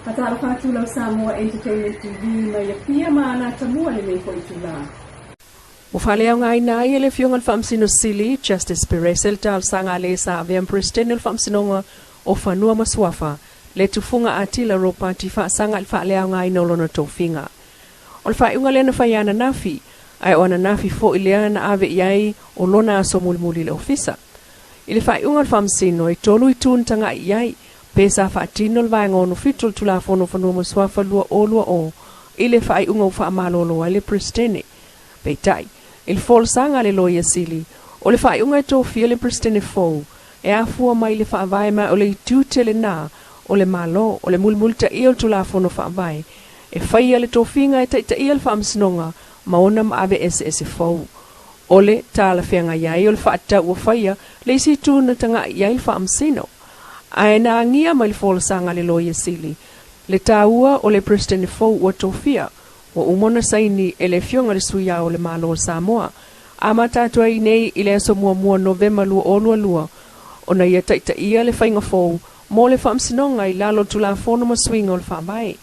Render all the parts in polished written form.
Atara whātula Samoa Entertainment TV mai a pia maana tamua le mei ko itula. O whalea ngai nai ele fionga whamsino sili, Justice Peresel tal sanga le sa aveam prestenel whamsinonga o whanua maswafa, le tufunga atila ropati wha sanga il whalea ngai nolona tōwhinga. O le whaiunga lena whaiana nafi, ai o ana nafi fo ilea na ave iai o lona aso mulimuli le ofisa. Ile whaiunga whamsino i tolu i tūntanga iai, pesa whaatino le vaengono fitul tulafono whanua maswafa lua o, ile whaiunga u whaamalolo ai le prestene. Peitai, il fol sanga le loia sili, o le whaiunga e tōwhia le prestene fou, e afua mai le whaavaima o le itutele nā, o le malo, o le mulmulta ia o tulafono whaavai, e whaia le tōwhinga e taita ia le whaamsinonga, maona ma ave ese fou. O le tāla whianga iai o le whaata ua whaia, le isi tūna tanga iai le whaamsino. Ai nā ngia mai le fol sanga le loia sili, le tāua o le prestene fou ua tōwhia, o umona saini e le fionga le suia o le malo o Samoa. A matatua i nei i le aso mua Novema lua o lua, o na ia taita ia le whainga fou, mo le whaamsinonga i lalo tulafono maswinga o le whaamai.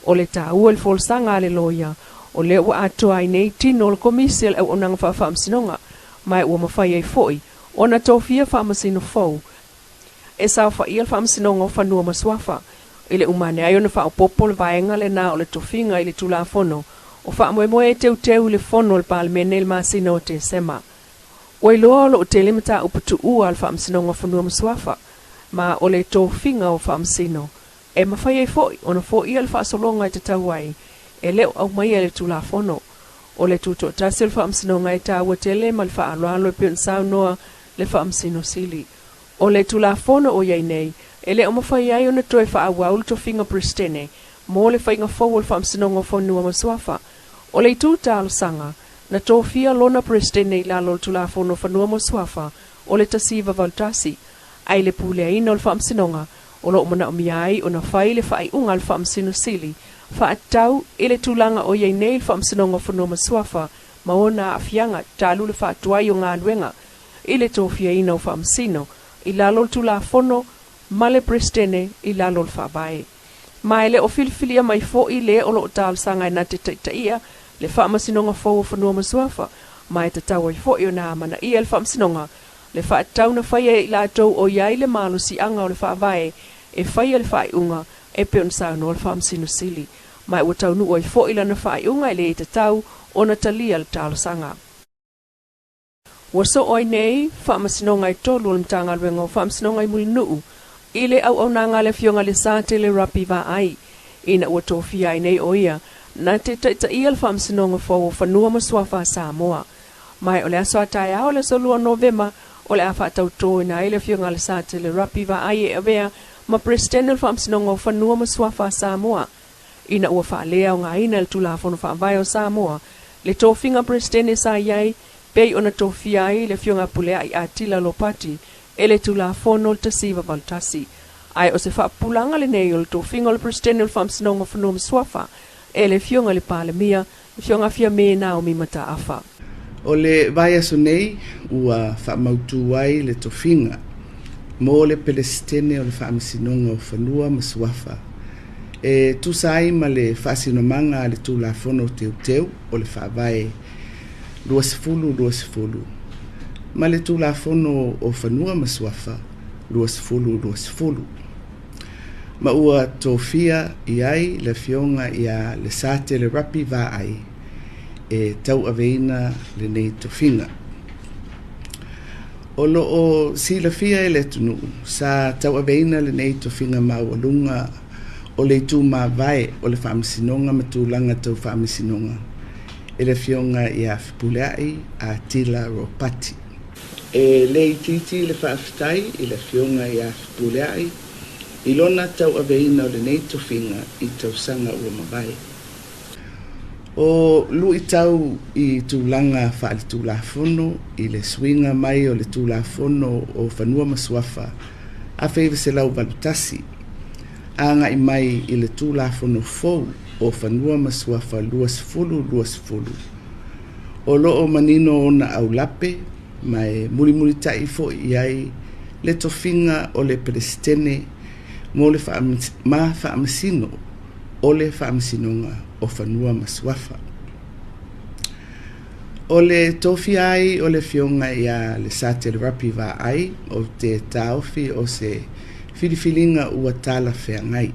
O le tāua le fol sanga le loia, o le ua atua i nei tino le komisial au onanga whaamsinonga, mai ua mawhai ai foi, o na tōwhia whaamasino fou. E sao whaia le whaamsinonga o whanua maswafa, ile umane ai ona wha o popo le vaenga le nā o le tofinga i le tulafono, o wha moe e teu le fono le palmene le masina o te sema. O i loa o te limita uputu ua al whaamsinonga whanua maswafa, ma o le tofinga o whaamsino. E mawhai ai foi, ona foi al whaasolonga i te tauai, e leo au mai le tulafono. O le tuto tasi le whaamsinonga i tāua tele ma le whaaloalo e pion sao noa le whaamsino sili. O le tulafono o iai nei, e le o mawhai ai ona toe whaawau le tofinga prestene, mo le whainga fau le whaamsinonga whanua maswafa. O le tūtālo sanga, na tōwhia lona prestene i lalo le tulafono whanua maswafa, o le tasiva valtasi, ai le pulea ina o le whaamsinonga, o lo umana umiai o na whai le whaiunga le whaamsino sili, whaatau i le tūlanga o iai nei le whaamsinonga whanua maswafa, ma ona a fianga tālu le whaatuai o ngā luenga, i le tōwhia ina o whaamsino, i lalo le tulafono, ma le prestene i lalo le whaabai. Mai le o filifilia mai fo i le o lo tāl sanga na te taia, le whaamasinonga fau o whanua maswafa, mai te tau i fo i o nā mana i le whaamasinonga, le whaatau na whaia i lātou o iai le malo si anga o le whaavai, e whaia le whaiunga, e peon sauno le whaamasino sili, mai ua tau nu o i fo i lana whaiunga i le i te tau o na talia le tāl sanga. Ua so oi nei, whaamasinonga i tolu o le mtanga luenga o whaamasinonga i muli nuu, ile au nanga le fionga le sate le rapi va ai, ina ua tōwhia ai nei o ia, na te taita ia le whaamsinonga fau o whanua maswafa Samoa. Mai o le aso atai au le solua Novema, o le awha tau tō ina ile fionga le sate le rapi va ai e avea, ma prestene le whaamsinonga o whanua maswafa Samoa. Ina ua whaalea o ngā ina le tulafono whaavai o Samoa, le tōwhinga prestene sa iai, pei ona tōwhia ai le fionga pulea i atila lopati, e le tulafono le tasiva valtasi. Ai o se whaapulanga le nei o le tōwhinga le prestene le whaamsinonga whanua maswafa, e le fionga le palemia, le fionga fia me na o mimata afa. O le vai aso nei, ua whaamautu ai le tōwhinga, mo le prestene o le whaamsinonga o whanua maswafa. E tusai ma le whaasinomanga le tulafono teu o le whaavai, luasifulu. Ma le tulafono o whanua maswafa, luasifulu. Ma ua tōwhia i ai le fionga ia le sate le rapi va ai, e tau aveina le nei tōwhinga. O lo o sila fia e le tunu, sa tau aveina le nei tōwhinga maualunga o le tū mawai o le whaamisinonga matulanga tau whaamisinonga. E le fionga ia whipuleai a tila ropati. E le titi le whaafitai i le fionga ia whipuleai, i lona tau aveina o le nei tōwhinga i tau sanga ua mawai. O lui tau i tūlanga whaali tūlafono i le swinga mai o le tūlafono o whanua maswafa, a whaiva se lau valutasi, anga i mai i le tūlafono fou o whanua maswafa luasifulu. O loo manino ona au lape, mai muri tai fo i ai le tōwhinga o le prestene mo le whaamasino o le whaamasinonga o whanua masuafa. O le tofi ai o le fionga ia le satele rapi wa ai o te taofi o se whiriwhiringa ua tala whengai.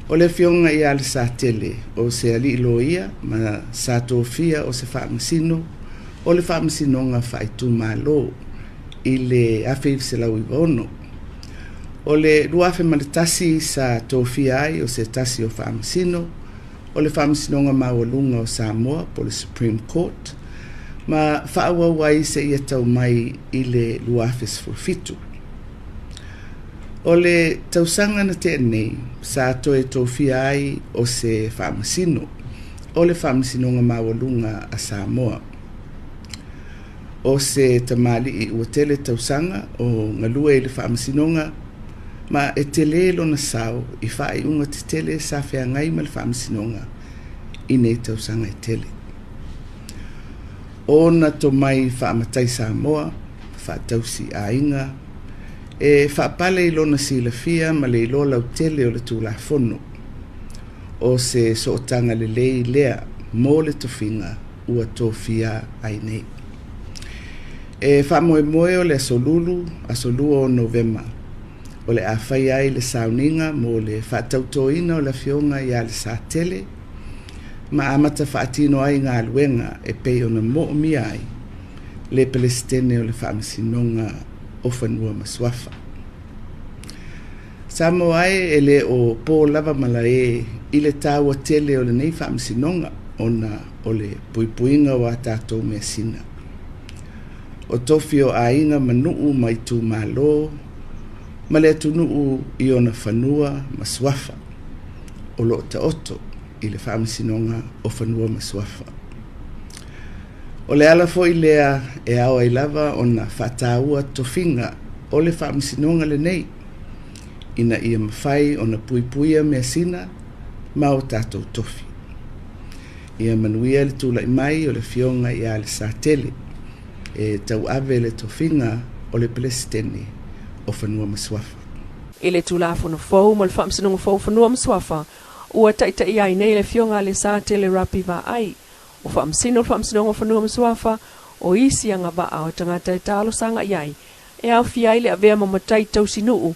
O le fionga ia le satele o se alilo ia ma sa tofia o se whaamasino o le whaamasinonga whaitu malo i le awhi se lau iwono. O le ruafe maletasi sa tofia ai o se tasi o whaamasino o le whaamasinonga mawalunga o Samoa po le Supreme Court, ma whaawawai se ia tau mai i le luafe sfulfitu. O le tausanga na te nei, sa toe tofia ai o se whaamasino, o le whaamasinonga mawalunga a Samoa. O se tamali i uatele tausanga o ngalue i le whaamasinonga, ma e te lelo na sao i whae unga te tele sa whea ngai ma le whaamasinonga i nei tausanga i tele. O na to mai whaamatai Samoa, whaatausi a inga, e whaapale i lona sila fia ma le ilo lau tele o le tūlafono. O se sootanga le lei lea mo le tofinga ua tofia ai nei. E whaamoe moe o le asolua o Novema. O le awhai ai le sauninga mo le whaatautoina o le fionga ia le sa tele, ma amata whaatino ai ngā luenga e pei o na mo'omi ai le pelestene o le whaamasinonga o whanua masuafa. Samoa ai e le o pō lava mala e i le tāua tele o le nei whaamasinonga ona o le puipuinga wa tātou mea sina. O tofi o ainga manuu mai tū malo, ma le atunuu i ona whanua masuafa, o lo ta oto i le whaamasinonga o whanua masuafa. O le alafo i lea e awa i lava o na whataua tofinga o le whaamasinonga le nei, ina ia mawhai o na puipuia mea sina ma o tātou tofi. Ia manuia le tūla i mai o le fionga i a le sa tele, e tau ave le tofinga o le pelestene o whanua masuafa. I le tūlafono fau ma le whaamasinonga fau whanua masuafa, ua taita i ai nei le fionga le sa tele rapi wa ai. O whaamasinonga whanua masuafa, o isi anga waa o tangata e talo sanga i ai. E au fi ai le avea mamatai tau sinuu,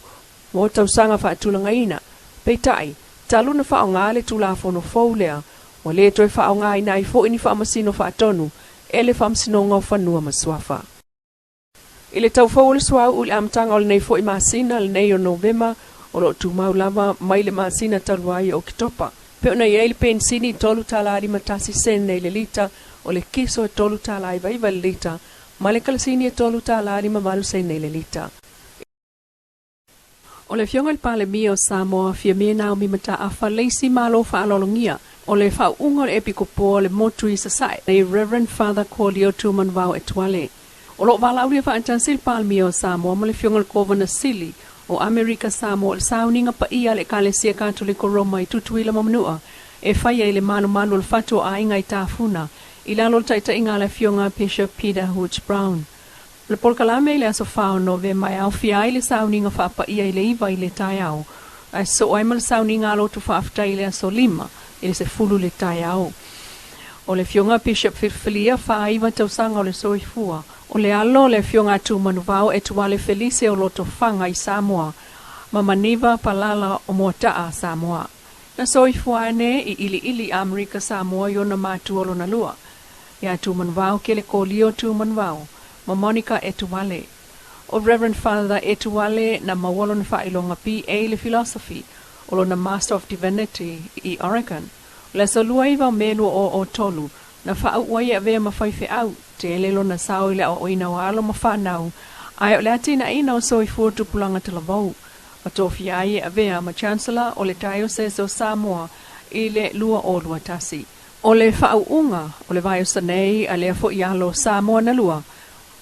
mo tau sanga whaatulanga ina. Peitai, talu na whao ngā le tūlafono fau lea, o le toi whao ngā ina i fo ini whaamasino whaatonu, e le whaamasinonga o whanua masuafa. I le tau fau le suau uli amtanga o le nei fo i masina le nei o Novema, o lo tu mau lava mai le masina taluai o kitopa. Pe ona i le pensini tolu talari matasi Sene le lita, o le kiso e tolu talai vaiva le lita, ma le kalasini e tolu talari mamalu Sene le lita. O le fionga le pale mia o Samoa fia mea nao mi mata a whaleisi malo whaalolongia, o le whaunga le epikopo le motu i sasai, le Reverend Father Corleo Tuman Vau e tuale. O lo valauria whaantansil pale mia o Samoa mo le fionga le kovana sili, o Amerika Samoa le sauninga pa ia le kalesia katoliko Roma i tutuila mamanua, e whaia i le manu le fatu a inga i tāfuna, i lalo taita inga le fionga Bishop Peter Hooch Brown. Le polkalame le aso whao no ve mai au fia i le sauninga whaapa ia i le iwa i le tai au, ai so aima le sauninga alo tu whaafta i le aso lima, i le se fulu le tai au. O le fionga Bishop Fifilia wha iwa tausanga o le soifua, o le alo le fionga tu manuvao e tuale Felice o loto whanga i Samoa, ma maniva palala o motaa Samoa. Na soifua ne i ili Amerika Samoa yona matu olo na lua. Ia tu manuvao ke le kolio tu manuvao, ma Monica e tuale. O Reverend Father e tuale na mawalo na whailonga pi e le philosophy, o lo na Master of Divinity i Oregon. Le solua iwa melu o tolu, na whau wai a vea mawhaife au, te lelo na sao ile o ina o alo mawhanau, ai o le atina ina o soifua tupulanga te lavau. O tofi ai a vea ma Chancellor o le Diocese o Samoa i le lua o lua tasi. O le whau unga, o le vai o Sene a le fo i alo Samoa na lua.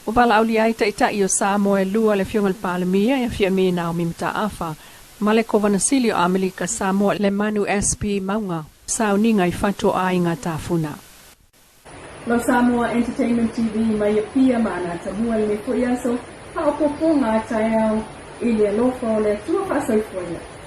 O wala au li ai taitai o Samoa e lua le fionga le palemia e fia mea nao mimta afa, ma le kovanasili o Amerika Samoa le manu SP maunga, sauninga i fatu a inga tāfuna. Lo Samoa Entertainment TV mai pia mana tamua le fo yaso ha opopo ngā tai au i le alofa o le atua whaasaifua ia.